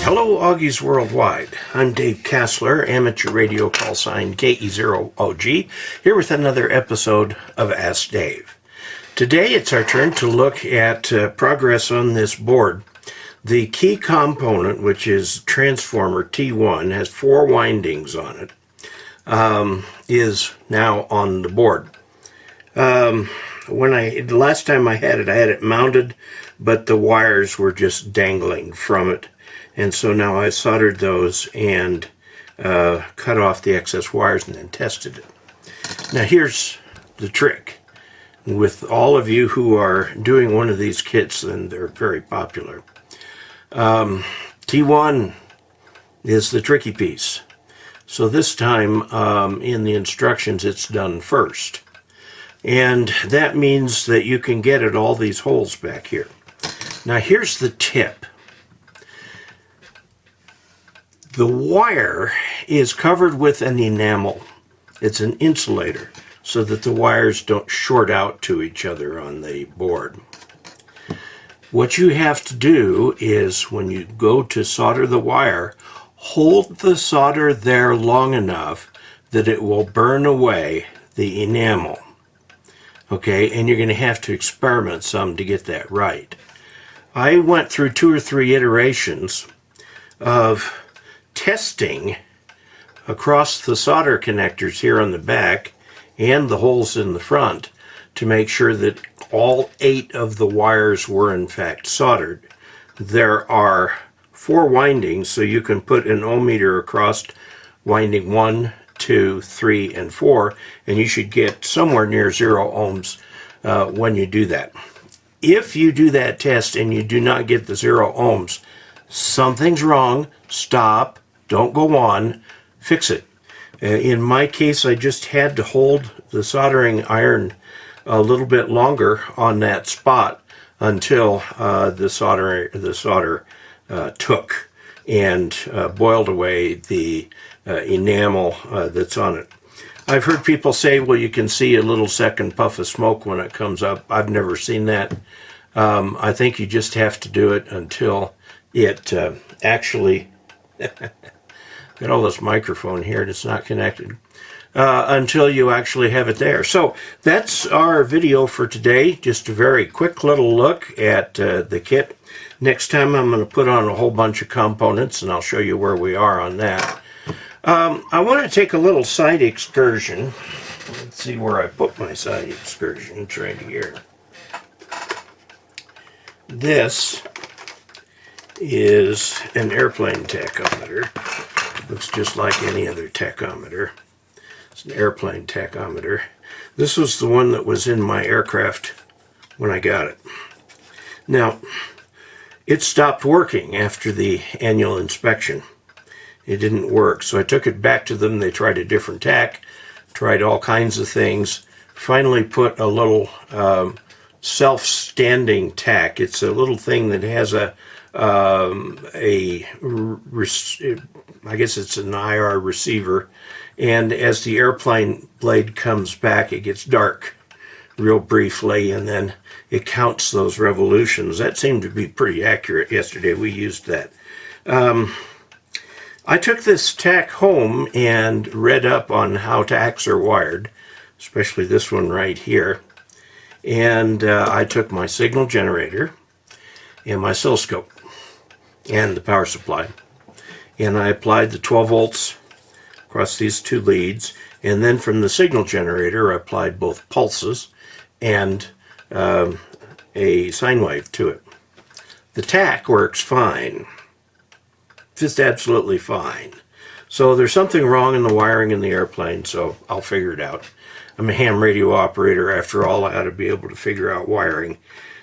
Hello, Augies Worldwide. I'm Dave Kassler, amateur radio call sign KE0OG, here with another episode of Ask Dave. Today it's our turn to look at progress on this board. The key component, which is transformer T1, has 4 windings on it, is now on the board. The last time I had it mounted, but the wires were just dangling from it. And so now I soldered those and cut off the excess wires and then tested it. Now here's the trick. With all of you who are doing one of these kits, and they're very popular, T1 is the tricky piece. So this time in the instructions it's done first. And that means that you can get at all these holes back here. Now here's the tip. The wire is covered with an enamel. It's an insulator so that the wires don't short out to each other on the board. What you have to do is when you go to solder the wire, hold the solder there long enough that it will burn away the enamel. Okay, and you're going to have to experiment some to get that right. I went through 2 or 3 iterations of testing across the solder connectors here on the back and the holes in the front to make sure that all 8 of the wires were in fact soldered. There are 4 windings, so you can put an ohm meter across winding 1, 2, 3, and 4, and you should get somewhere near 0 ohms when you do that. If you do that test and you do not get the 0 ohms, something's wrong. Stop. Don't go on. Fix it. In my case, I just had to hold the soldering iron a little bit longer on that spot until the solder took and boiled away the enamel that's on it. I've heard people say, well, you can see a little second puff of smoke when it comes up. I've never seen that. I think you just have to do it until it actually got all this microphone here and it's not connected until you actually have it there. So that's our video for today. Just a very quick little look at the kit. Next time I'm going to put on a whole bunch of components and I'll show you where we are on that. I want to take a little side excursion. Let's see where I put my side excursion. It's right here. This is an airplane tachometer. Looks just like any other tachometer. It's an airplane tachometer. This was the one that was in my aircraft when I got it. Now, it stopped working after the annual inspection. It didn't work, so I took it back to them. They tried a different tach, tried all kinds of things, finally put a little self-standing tach. It's a little thing that has I guess it's an IR receiver, and as the airplane blade comes back, it gets dark real briefly, and then it counts those revolutions. That seemed to be pretty accurate yesterday. We used that. I took this tach home and read up on how tachs are wired, especially this one right here. And I took my signal generator and my oscilloscope and the power supply, and I applied the 12 volts across these 2 leads, and then from the signal generator I applied both pulses and a sine wave to it. The tach works fine, just absolutely fine. So there's something wrong in the wiring in the airplane, so I'll figure it out. I'm a ham radio operator after all. I ought to be able to figure out wiring.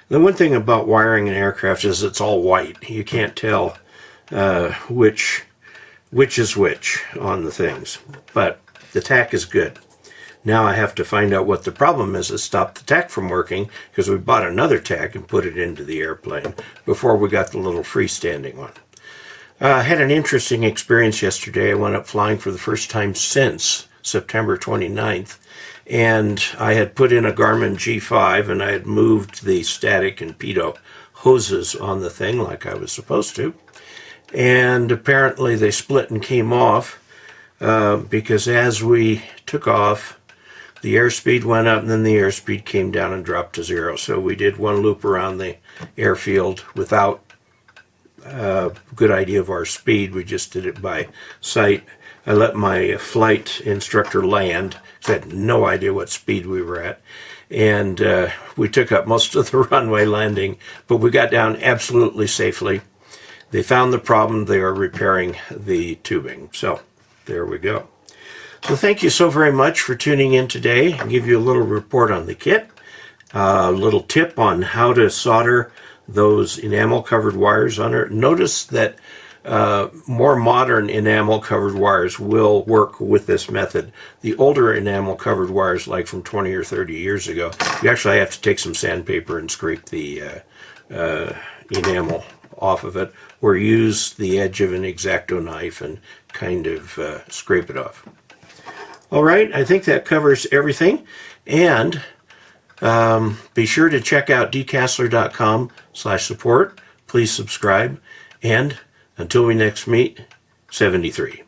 The one thing about wiring in aircraft is it's all white. You can't tell which is which on the things. But the tach is good. Now I have to find out what the problem is that stopped the tach from working, because we bought another tach and put it into the airplane before we got the little freestanding one. I had an interesting experience yesterday. I went up flying for the first time since September 29th, and I had put in a Garmin G5 and I had moved the static and pitot hoses on the thing like I was supposed to. and apparently they split and came off because as we took off, the airspeed went up and then the airspeed came down and dropped to 0. So we did one loop around the airfield without a good idea of our speed. We just did it by sight. I let my flight instructor land because I had no idea what speed we were at. And we took up most of the runway landing, but we got down absolutely safely. They found the problem. They are repairing the tubing. So there we go. So thank you so very much for tuning in today. I'll give you a little report on the kit, a little tip on how to solder those enamel covered wires on it. Notice that more modern enamel covered wires will work with this method. The older enamel covered wires, like from 20 or 30 years ago, you actually have to take some sandpaper and scrape the enamel off of it, or use the edge of an X-Acto knife and kind of scrape it off. All right, I think that covers everything. And be sure to check out dcasler.com/support. Please subscribe. And until we next meet, 73.